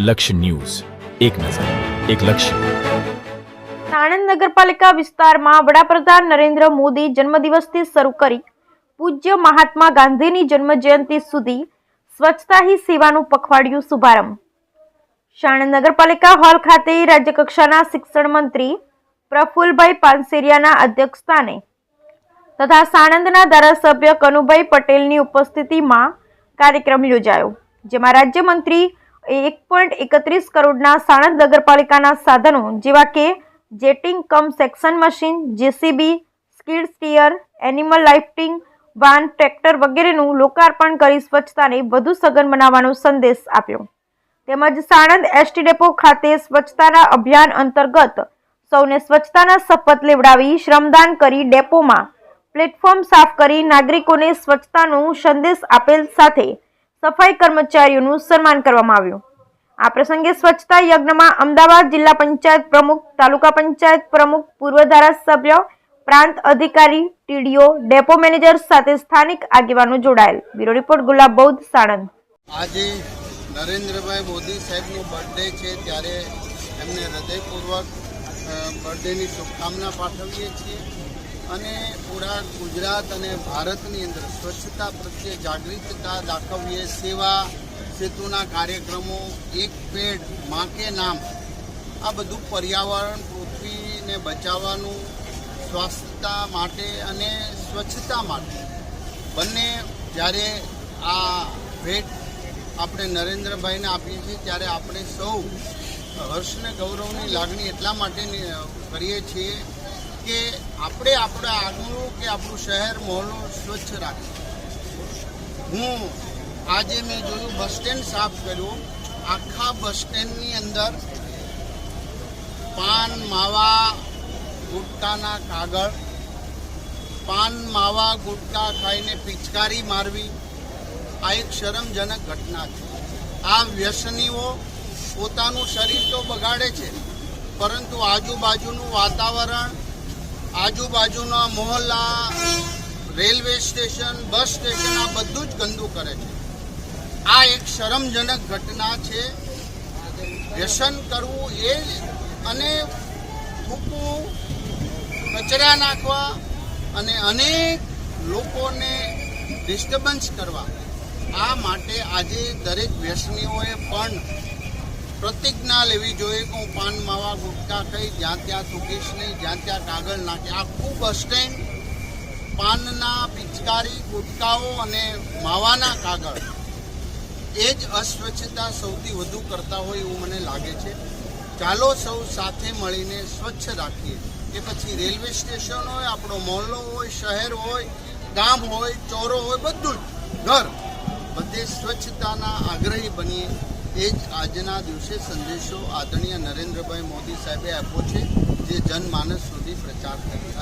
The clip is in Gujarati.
લક્ષ્ય ન્યૂઝ, એક નજર, એક લક્ષ્ય. સાણંદ નગરપાલિકા વિસ્તારમાં વડાપ્રધાન નરેન્દ્ર મોદી જન્મદિવસથી શરૂ કરી પૂજ્ય મહાત્મા ગાંધીની જન્મજયંતિ સુધી સ્વચ્છતા હી સેવાનું પખવાડિયું શુભારંભ. સાણંદ નગરપાલિકા હોલ ખાતે રાજ્યકક્ષાના શિક્ષણ મંત્રી પ્રફુલભાઈ પાનસેરિયાના અધ્યક્ષસ્થાને તથા સાણંદના ધારાસભ્ય કનુભાઈ પટેલની ઉપસ્થિતિમાં કાર્યક્રમ યોજાયો, જેમાં રાજ્યમંત્રી 1.31 કરોડના સાણંદ નગરપાલિકાના સાધનો જેવા કે jetting cum suction machine, JCB, skid steer, animal lifting van, tractor વગેરેનું લોકાર્પણ કરી સ્વચ્છતાને વધુ સઘન બનાવવાનો સંદેશ આપ્યો. તેમજ સાણંદ એસટી ડેપો ખાતે સ્વચ્છતાના અભિયાન અંતર્ગત સૌને સ્વચ્છતાના શપથ લેવડાવી શ્રમદાન કરી ડેપોમાં પ્લેટફોર્મ સાફ કરી નાગરિકોને સ્વચ્છતાનો સંદેશ આપેલ સાથે સફાઈ કર્મચારીઓનું સન્માન કરવામાં આવ્યું. આ પ્રસંગે સ્વચ્છતા યજ્ઞમાં અમદાવાદ જિલ્લા પંચાયત પ્રમુખ, તાલુકા પંચાયત પ્રમુખ, પૂર્વ ધારાસભ્ય, પ્રાંત અધિકારી, ટીડીઓ, ડેપો મેનેજર સાથે સ્થાનિક આગેવાનો જોડાયેલ. બ્યુરો રિપોર્ટ ગુલાબ બૌદ્ધ, સાણંદ. આજે નરેન્દ્રભાઈ મોદી સાહેબનો બર્થડે છે, ત્યારે એમને હૃદયપૂર્વક બર્થડેની શુભકામના પાઠવીએ છીએ અને પૂરા ગુજરાત અને ભારતની અંદર સ્વચ્છતા પ્રત્યે જાગૃતતા દાખવીએ. સેવા સેતુના કાર્યક્રમો, એક પેડ માં કે નામ, આ બધું પર્યાવરણ, પૃથ્વીને બચાવવાનું, સ્વાસ્થ્યતા માટે અને સ્વચ્છતા માટે બંને જ્યારે આ ભેટ આપણે નરેન્દ્રભાઈને આપીએ છીએ ત્યારે આપણે સૌ હર્ષ ને ગૌરવની લાગણી એટલા માટે કરીએ છીએ કે આપણે આપણા આગલું કે આપણું શહેર મહોલ્લો સ્વચ્છ રાખીએ. આજે મેં જોયું બસ સ્ટેન્ડ સાફ કર્યું. આખા બસ સ્ટેન્ડની અંદર પાન, માવા, ગુટકાના કાગળ, પાન, માવા, ગુટકા ખાઈને પિચકારી મારવી, આ એક શરમજનક ઘટના છે. આ વ્યસનીઓ પોતાનું શરીર તો બગાડે છે, પરંતુ આજુબાજુનું વાતાવરણ, આજુબાજુના મોહલ્લા, રેલવે સ્ટેશન, બસ સ્ટેશન, આ બધું જ ગંદુ કરે છે. આ એક શરમજનક ઘટના છે. વ્યસન કરવું એ અને થૂકવું, કચરા નાખવા અને અનેક લોકોને ડિસ્ટર્બન્સ કરવા, આ માટે આજે દરેક વ્યસનીઓએ પણ પ્રતિજ્ઞા લેવી જોઈએ કે હું પાન, માવા, ગુટકા ખાઈ જ્યાં ત્યાં થૂકીશ નહીં, જ્યાં ત્યાં કાગળ નાખે. આખું બસ સ્ટેન્ડ પાનના પિચકારી, ગુટકાઓ અને માવાના કાગળ, એ જ અસ્વચ્છતા સૌથી વધુ કરતા હોય એવું મને લાગે છે. ચાલો સૌ સાથે મળીને સ્વચ્છ રાખીએ. એ પછી રેલવે સ્ટેશન હોય, આપણો મોહલ્લો હોય, શહેર હોય, ગામ હોય, ચોરો હોય, બધું જ ઘર, બધે સ્વચ્છતાના આગ્રહી બનીએ. એ જ આજના દિવસે સંદેશો આદરણીય નરેન્દ્રભાઈ મોદી સાહેબે આપ્યો છે, જે જનમાનસ સુધી પ્રચાર કરી.